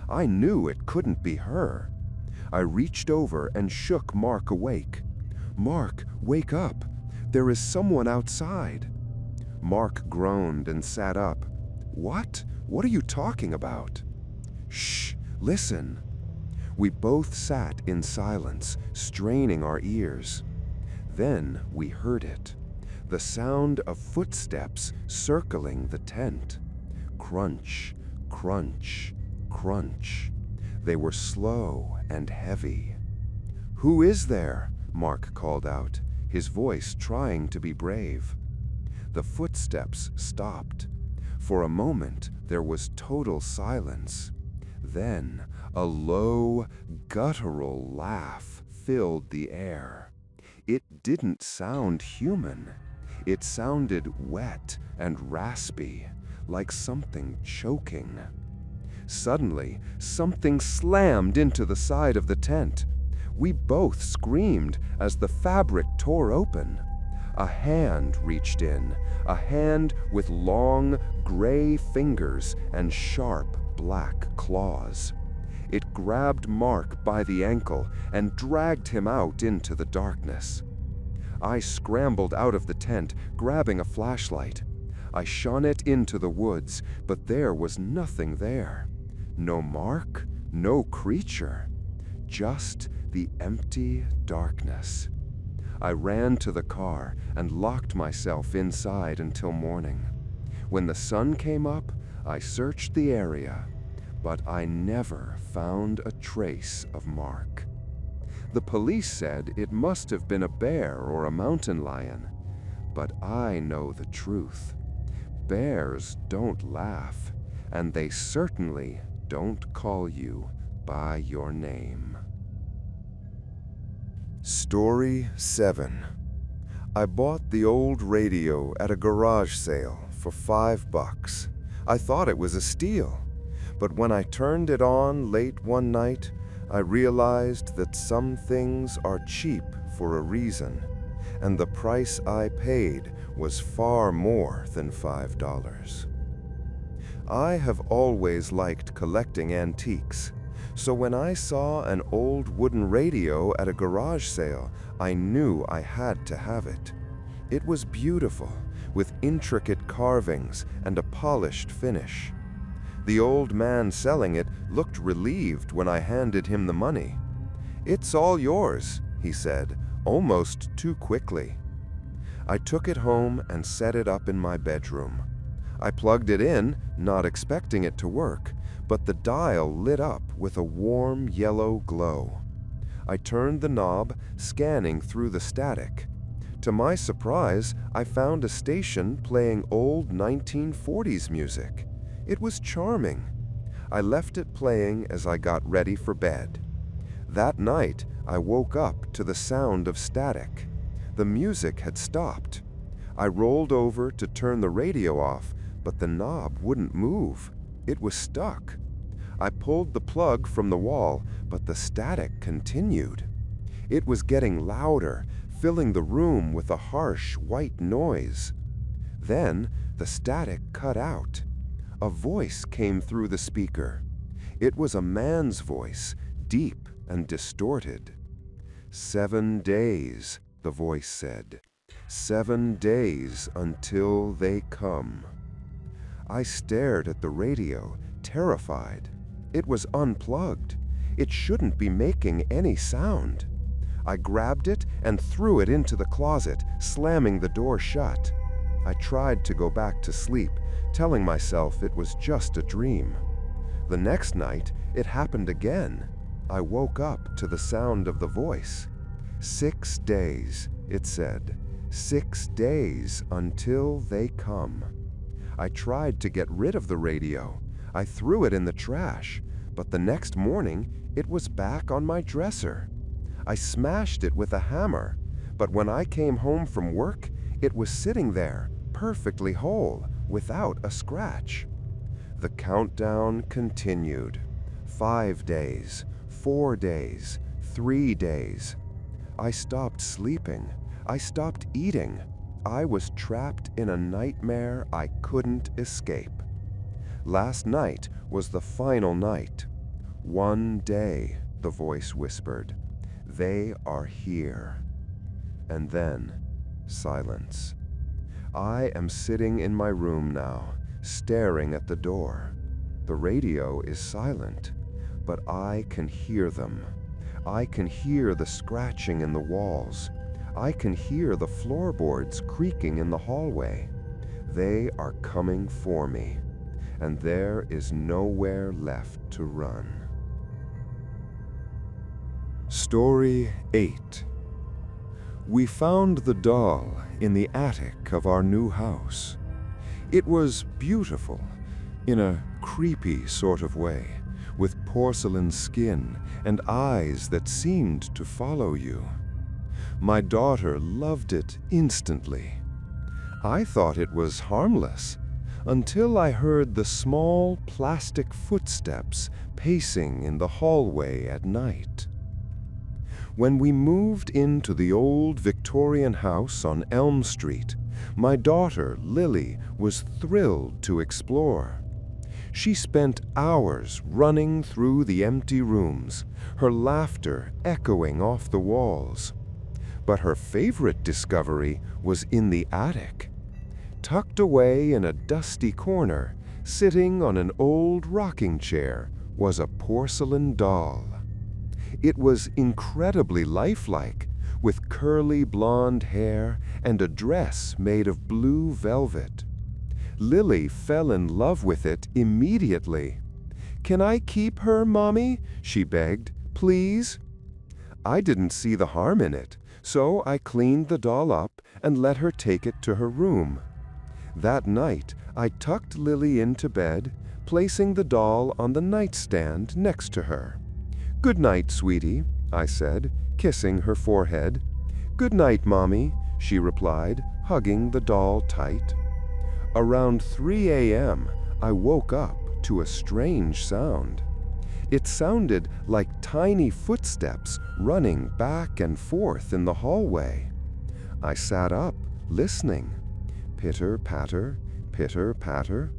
I knew it couldn't be her. I reached over and shook Mark awake. "Mark, wake up. There is someone outside." Mark groaned and sat up. "What? What are you talking about?" "Shh, listen." We both sat in silence, straining our ears. Then we heard it. The sound of footsteps circling the tent. Crunch, crunch, crunch. They were slow and heavy. "Who is there?" Mark called out, his voice trying to be brave. The footsteps stopped. For a moment, there was total silence. Then, a low, guttural laugh filled the air. It didn't sound human. It sounded wet and raspy, like something choking. Suddenly, something slammed into the side of the tent. We both screamed as the fabric tore open. A hand reached in, a hand with long, gray fingers and sharp, black claws. It grabbed Mark by the ankle and dragged him out into the darkness. I scrambled out of the tent, grabbing a flashlight. I shone it into the woods, but there was nothing there. No Mark, no creature, just the empty darkness. I ran to the car and locked myself inside until morning. When the sun came up, I searched the area, but I never found a trace of Mark. The police said it must have been a bear or a mountain lion, but I know the truth. Bears don't laugh, and they certainly don't call you by your name. Story 7. I bought the old radio at a garage sale for $5. I thought it was a steal, but when I turned it on late one night, I realized that some things are cheap for a reason, and the price I paid was far more than $5. I have always liked collecting antiques, so when I saw an old wooden radio at a garage sale, I knew I had to have it. It was beautiful, with intricate carvings and a polished finish. The old man selling it looked relieved when I handed him the money. "It's all yours," he said, almost too quickly. I took it home and set it up in my bedroom. I plugged it in, not expecting it to work, but the dial lit up with a warm yellow glow. I turned the knob, scanning through the static. To my surprise, I found a station playing old 1940s music. It was charming. I left it playing as I got ready for bed. That night, I woke up to the sound of static. The music had stopped. I rolled over to turn the radio off, but the knob wouldn't move. It was stuck. I pulled the plug from the wall, but the static continued. It was getting louder, filling the room with a harsh white noise. Then the static cut out. A voice came through the speaker. It was a man's voice, deep and distorted. 7 days, the voice said. 7 days until they come. I stared at the radio, terrified. It was unplugged. It shouldn't be making any sound. I grabbed it and threw it into the closet, slamming the door shut. I tried to go back to sleep, telling myself it was just a dream. The next night, it happened again. I woke up to the sound of the voice. 6 days, it said. 6 days until they come. I tried to get rid of the radio. I threw it in the trash, but the next morning, it was back on my dresser. I smashed it with a hammer, but when I came home from work, it was sitting there, perfectly whole, without a scratch. The countdown continued. 5 days, 4 days, 3 days. I stopped sleeping. I stopped eating. I was trapped in a nightmare I couldn't escape. Last night was the final night. 1 day, the voice whispered. They are here. And then, silence. I am sitting in my room now, staring at the door. The radio is silent, but I can hear them. I can hear the scratching in the walls. I can hear the floorboards creaking in the hallway. They are coming for me, and there is nowhere left to run. Story 8. We found the doll in the attic of our new house. It was beautiful, in a creepy sort of way, with porcelain skin and eyes that seemed to follow you. My daughter loved it instantly. I thought it was harmless, until I heard the small plastic footsteps pacing in the hallway at night. When we moved into the old Victorian house on Elm Street, my daughter, Lily, was thrilled to explore. She spent hours running through the empty rooms, her laughter echoing off the walls. But her favorite discovery was in the attic. Tucked away in a dusty corner, sitting on an old rocking chair, was a porcelain doll. It was incredibly lifelike, with curly blonde hair and a dress made of blue velvet. Lily fell in love with it immediately. "Can I keep her, Mommy?" she begged. "Please?" I didn't see the harm in it, so I cleaned the doll up and let her take it to her room. That night, I tucked Lily into bed, placing the doll on the nightstand next to her. "Good night, sweetie," I said, kissing her forehead. "Good night, Mommy," she replied, hugging the doll tight. Around 3 a.m., I woke up to a strange sound. It sounded like tiny footsteps running back and forth in the hallway. I sat up, listening. Pitter-patter, pitter-patter.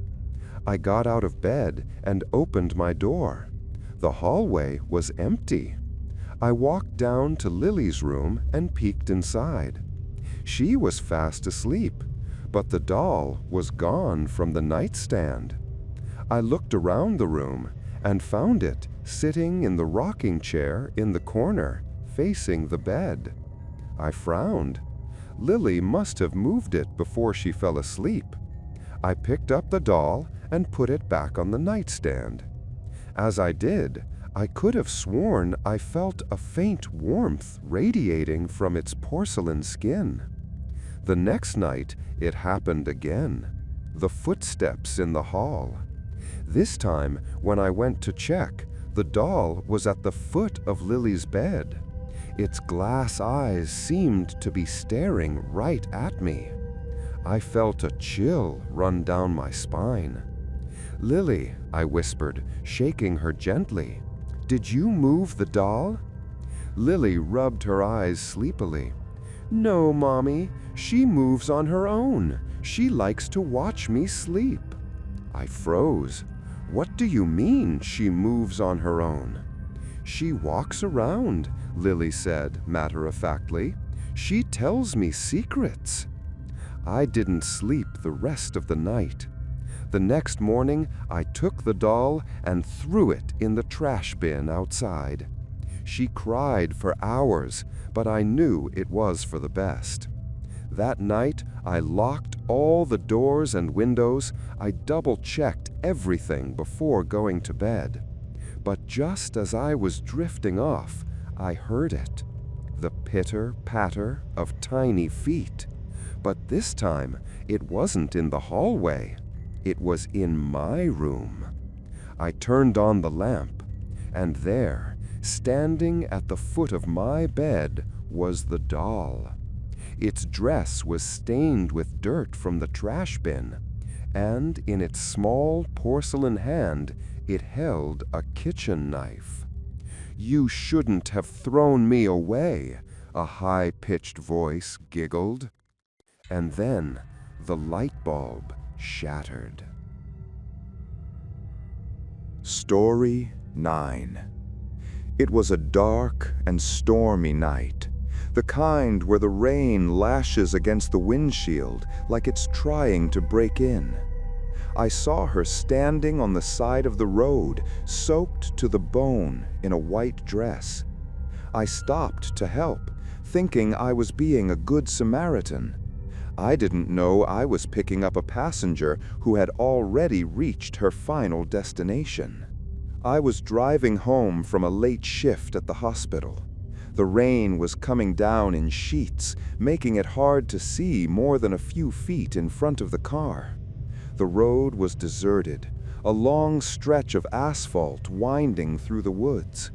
I got out of bed and opened my door. The hallway was empty. I walked down to Lily's room and peeked inside. She was fast asleep, but the doll was gone from the nightstand. I looked around the room and found it sitting in the rocking chair in the corner, facing the bed. I frowned. Lily must have moved it before she fell asleep. I picked up the doll and put it back on the nightstand. As I did, I could have sworn I felt a faint warmth radiating from its porcelain skin. The next night, it happened again. The footsteps in the hall. This time, when I went to check, the doll was at the foot of Lily's bed. Its glass eyes seemed to be staring right at me. I felt a chill run down my spine. "Lily," I whispered, shaking her gently, "did you move the doll?" Lily rubbed her eyes sleepily. "No, Mommy, she moves on her own. She likes to watch me sleep." I froze. "What do you mean, she moves on her own?" "She walks around," Lily said matter-of-factly. "She tells me secrets." I didn't sleep the rest of the night. The next morning, I took the doll and threw it in the trash bin outside. She cried for hours, but I knew it was for the best. That night, I locked all the doors and windows. I double-checked everything before going to bed. But just as I was drifting off, I heard it. The pitter-patter of tiny feet. But this time, it wasn't in the hallway. It was in my room. I turned on the lamp, and there, standing at the foot of my bed, was the doll. Its dress was stained with dirt from the trash bin, and in its small porcelain hand, it held a kitchen knife. "You shouldn't have thrown me away," a high-pitched voice giggled. And then the light bulb shattered. Story 9. It was a dark and stormy night, the kind where the rain lashes against the windshield like it's trying to break in. I saw her standing on the side of the road, soaked to the bone in a white dress. I stopped to help, thinking I was being a good Samaritan. I didn't know I was picking up a passenger who had already reached her final destination. I was driving home from a late shift at the hospital. The rain was coming down in sheets, making it hard to see more than a few feet in front of the car. The road was deserted, a long stretch of asphalt winding through the woods.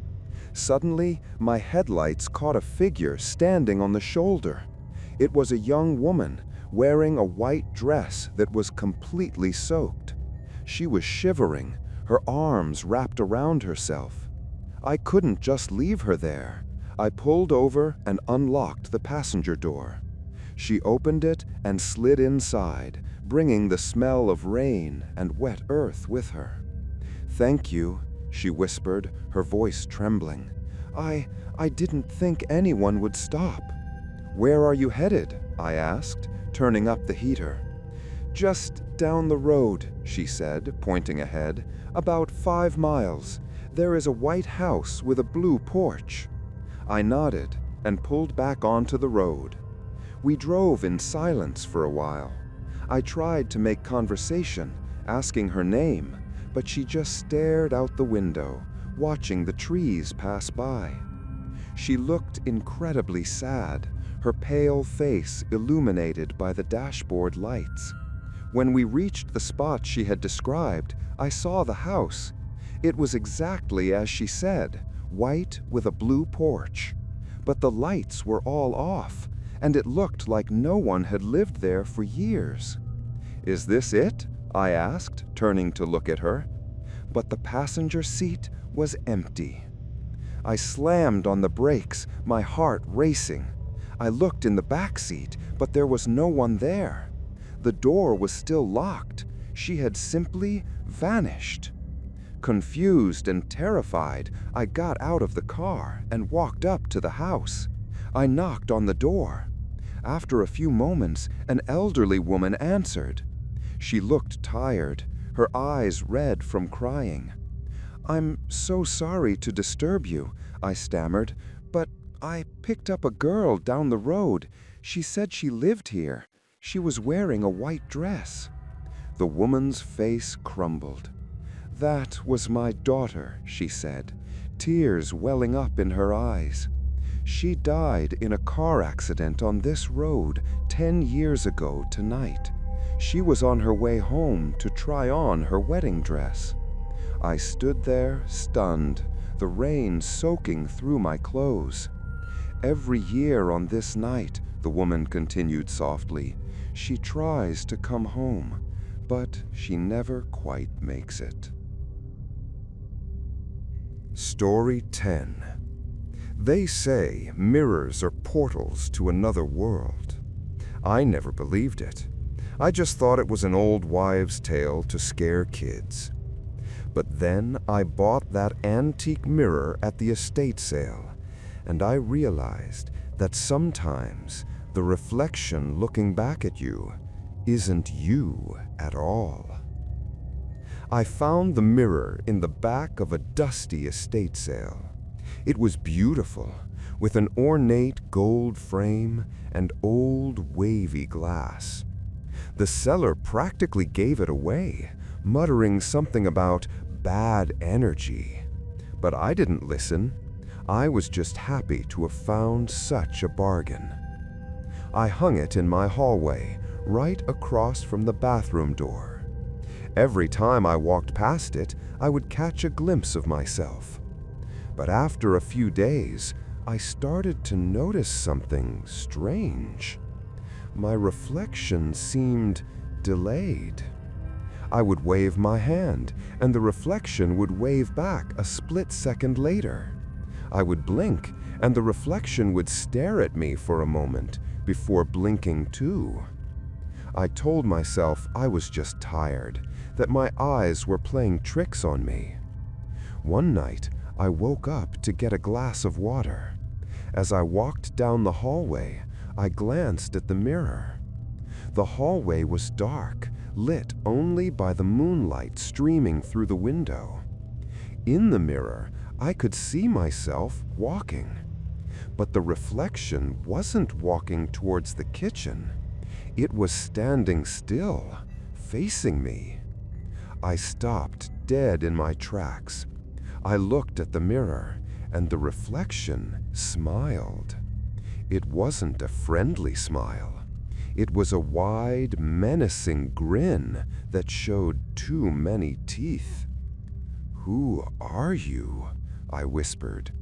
Suddenly, my headlights caught a figure standing on the shoulder. It was a young woman, wearing a white dress that was completely soaked. She was shivering, her arms wrapped around herself. I couldn't just leave her there. I pulled over and unlocked the passenger door. She opened it and slid inside, bringing the smell of rain and wet earth with her. "Thank you," she whispered, her voice trembling. I didn't think anyone would stop." "Where are you headed?" I asked, turning up the heater. "Just down the road," she said, pointing ahead. "About 5 miles. There is a white house with a blue porch." I nodded and pulled back onto the road. We drove in silence for a while. I tried to make conversation, asking her name, but she just stared out the window, watching the trees pass by. She looked incredibly sad, her pale face illuminated by the dashboard lights. When we reached the spot she had described, I saw the house. It was exactly as she said, white with a blue porch. But the lights were all off, and it looked like no one had lived there for years. "Is this it?" I asked, turning to look at her. But the passenger seat was empty. I slammed on the brakes, my heart racing. I looked in the back seat, but there was no one there. The door was still locked. She had simply vanished. Confused and terrified, I got out of the car and walked up to the house. I knocked on the door. After a few moments, an elderly woman answered. She looked tired, her eyes red from crying. "I'm so sorry to disturb you," I stammered, "but I picked up a girl down the road. She said she lived here. She was wearing a white dress." The woman's face crumbled. "That was my daughter," she said, tears welling up in her eyes. "She died in a car accident on this road 10 years ago tonight. She was on her way home to try on her wedding dress." I stood there, stunned, the rain soaking through my clothes. "Every year on this night," the woman continued softly, "she tries to come home, but she never quite makes it." Story 10. They say mirrors are portals to another world. I never believed it. I just thought it was an old wives' tale to scare kids. But then I bought that antique mirror at the estate sale, and I realized that sometimes the reflection looking back at you isn't you at all. I found the mirror in the back of a dusty estate sale. It was beautiful, with an ornate gold frame and old wavy glass. The seller practically gave it away, muttering something about bad energy. But I didn't listen. I was just happy to have found such a bargain. I hung it in my hallway, right across from the bathroom door. Every time I walked past it, I would catch a glimpse of myself. But after a few days, I started to notice something strange. My reflection seemed delayed. I would wave my hand, and the reflection would wave back a split second later. I would blink, and the reflection would stare at me for a moment before blinking too. I told myself I was just tired, that my eyes were playing tricks on me. One night, I woke up to get a glass of water. As I walked down the hallway, I glanced at the mirror. The hallway was dark, lit only by the moonlight streaming through the window. In the mirror, I could see myself walking. But the reflection wasn't walking towards the kitchen. It was standing still, facing me. I stopped dead in my tracks. I looked at the mirror, and the reflection smiled. It wasn't a friendly smile. It was a wide, menacing grin that showed too many teeth. "Who are you?" I whispered.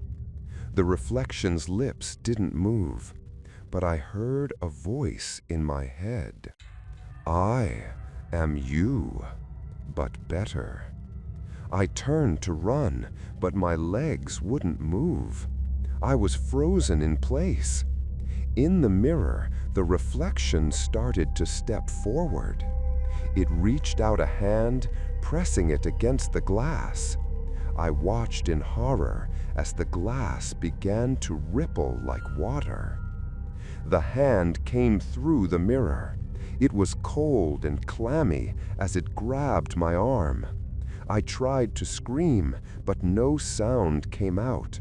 The reflection's lips didn't move, but I heard a voice in my head. "I am you, but better." I turned to run, but my legs wouldn't move. I was frozen in place. In the mirror, the reflection started to step forward. It reached out a hand, pressing it against the glass. I watched in horror as the glass began to ripple like water. The hand came through the mirror. It was cold and clammy as it grabbed my arm. I tried to scream, but no sound came out.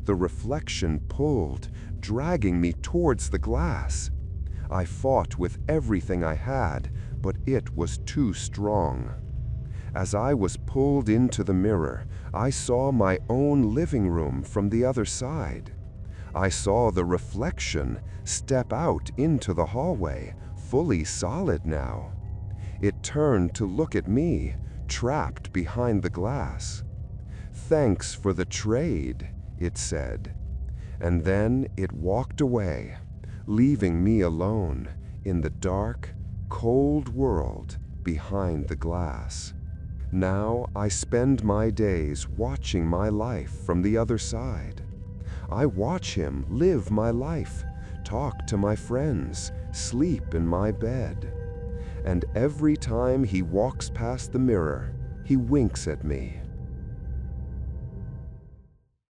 The reflection pulled, dragging me towards the glass. I fought with everything I had, but it was too strong. As I was pulled into the mirror, I saw my own living room from the other side. I saw the reflection step out into the hallway, fully solid now. It turned to look at me, trapped behind the glass. "Thanks for the trade," it said. And then it walked away, leaving me alone in the dark, cold world behind the glass. Now I spend my days watching my life from the other side. I watch him live my life, talk to my friends, sleep in my bed. And every time he walks past the mirror, he winks at me.